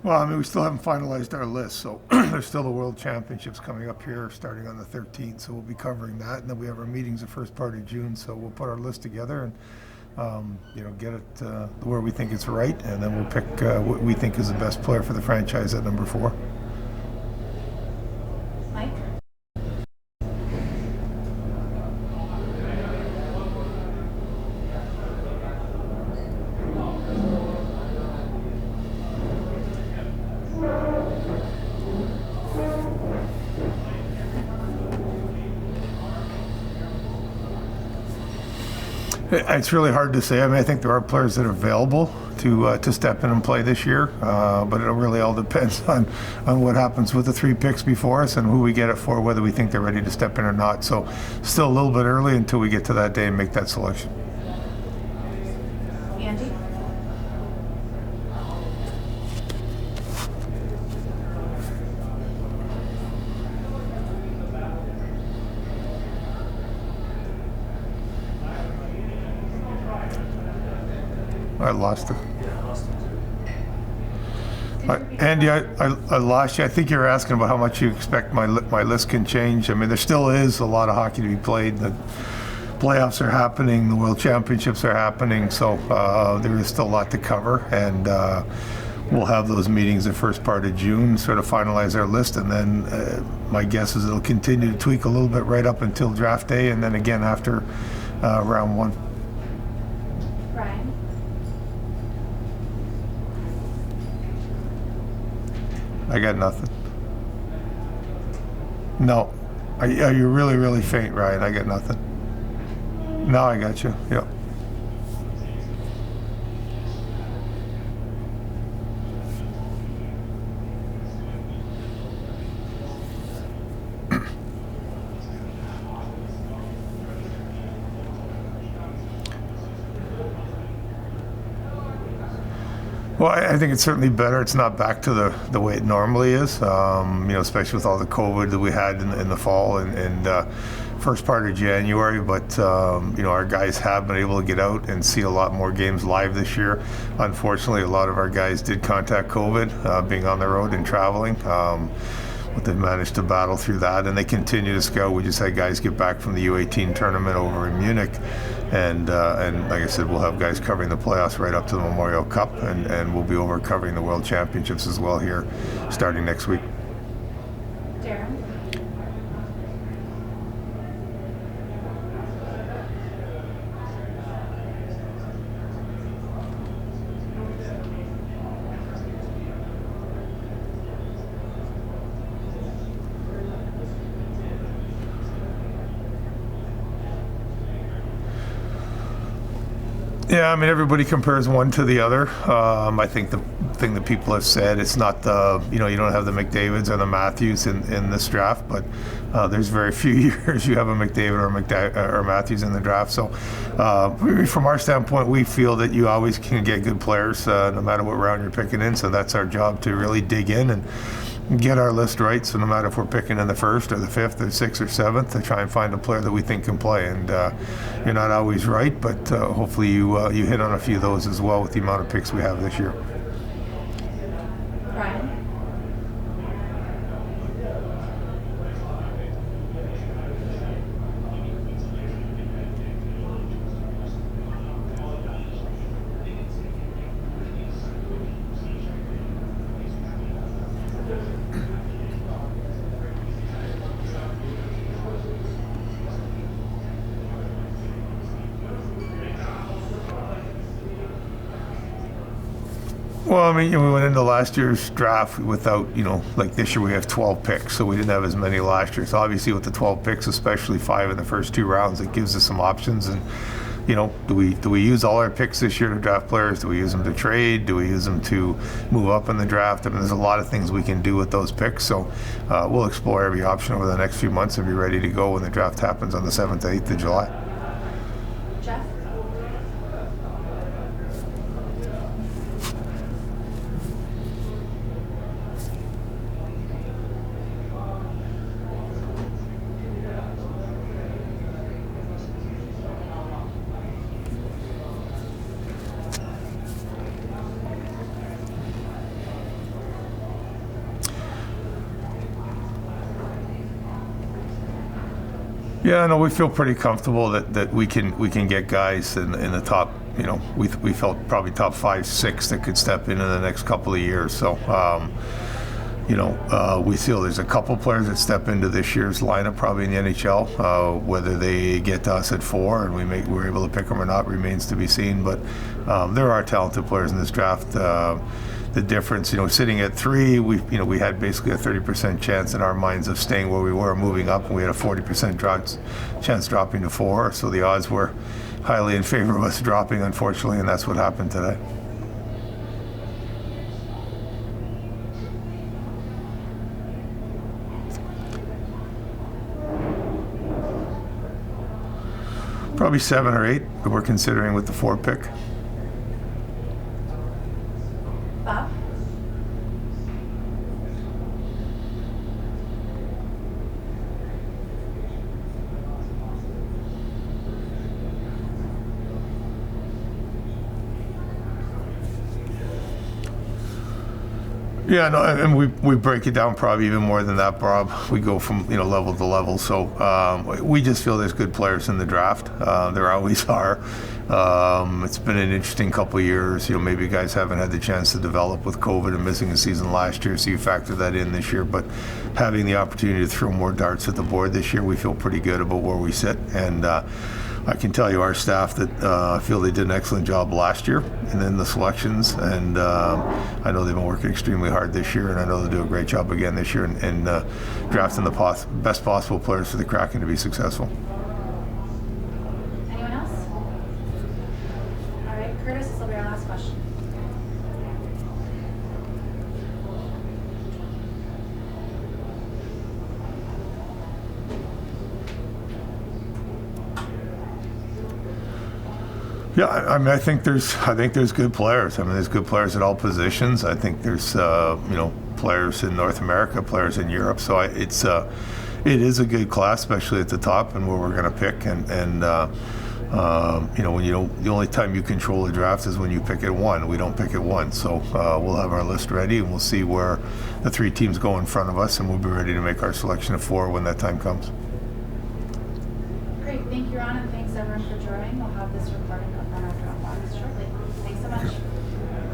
Well, I mean, we still haven't finalized our list, so there's still the World Championships coming up here starting on the 13th, so we'll be covering that. And then we have our meetings the first part of June, so we'll put our list together and, get it where we think it's right, and then we'll pick what we think is the best player for the franchise at number 4. Mike? It's really hard to say. I mean, I think there are players that are available to step in and play this year, but it really all depends on what happens with the 3 picks before us and who we get it for, whether we think they're ready to step in or not. So still a little bit early until we get to that day and make that selection. Andy? I lost it. Andy, I lost you. I think you were asking about how much you expect my list can change. I mean, there still is a lot of hockey to be played. The playoffs are happening. The World Championships are happening. So there is still a lot to cover. And we'll have those meetings the first part of June, sort of finalize our list. And then my guess is it'll continue to tweak a little bit right up until draft day. And then again after round 1. Brian? I got nothing. No. Are you really, really faint, Ryan? I got nothing. Now I got you. Yep. Well, I think it's certainly better. It's not back to the way it normally is, especially with all the COVID that we had in the fall and first part of January. But, our guys have been able to get out and see a lot more games live this year. Unfortunately, a lot of our guys did contact COVID, being on the road and traveling. But they've managed to battle through that, and they continue to scout. We just had guys get back from the U18 tournament over in Munich, and like I said, we'll have guys covering the playoffs right up to the Memorial Cup, and we'll be over covering the World Championships as well here starting next week. Darren? Yeah, I mean, everybody compares one to the other. I think the thing that people have said, it's not you don't have the McDavids or the Matthews in this draft, but there's very few years you have a McDavid or Matthews in the draft. So from our standpoint, we feel that you always can get good players no matter what round you're picking in. So that's our job, to really dig in and get our list right. So no matter if we're picking in the 1st or the 5th or 6th or 7th, to try and find a player that we think can play. And you're not always right, but hopefully you hit on a few of those as well with the amount of picks we have this year. Brian? Well, I mean, we went into last year's draft without, like this year we have 12 picks, so we didn't have as many last year. So obviously with the 12 picks, especially 5 in the first 2 rounds, it gives us some options. And, do we use all our picks this year to draft players? Do we use them to trade? Do we use them to move up in the draft? I mean, there's a lot of things we can do with those picks. So we'll explore every option over the next few months and be ready to go when the draft happens on the 7th, 8th of July. Jeff? Yeah, no, we feel pretty comfortable that we can get guys in the top. We felt probably top 5, 6 that could step in the next couple of years. So. We feel there's a couple players that step into this year's lineup probably in the NHL. Whether they get to us at 4 and we're able to pick them or not remains to be seen. But there are talented players in this draft. The difference, sitting at 3, we had basically a 30% chance in our minds of staying where we were, moving up, and we had a 40% chance dropping to 4. So the odds were highly in favor of us dropping, unfortunately, and that's what happened today. Probably 7 or 8 that we're considering with the 4 pick. Bob? Yeah, no, and we break it down probably even more than that, Bob. We go from level to level. So we just feel there's good players in the draft. There always are. It's been an interesting couple of years. Maybe guys haven't had the chance to develop with COVID and missing a season last year, so you factor that in this year. But having the opportunity to throw more darts at the board this year, we feel pretty good about where we sit. And I can tell you our staff that I feel they did an excellent job last year and then the selections, and I know they've been working extremely hard this year, and I know they'll do a great job again this year in drafting the best possible players for the Kraken to be successful. Anyone else? All right, Curtis, this will be our last question. Yeah, I mean, I think there's good players. I mean, there's good players at all positions. I think there's players in North America, players in Europe. So it is a good class, especially at the top and where we're going to pick. And when the only time you control the draft is when you pick at 1. We don't pick at 1, so we'll have our list ready and we'll see where the 3 teams go in front of us, and we'll be ready to make our selection of 4 when that time comes. Great, thank you, Ron, and thanks everyone for joining. We'll have this recording up on our Dropbox shortly. Thanks so much.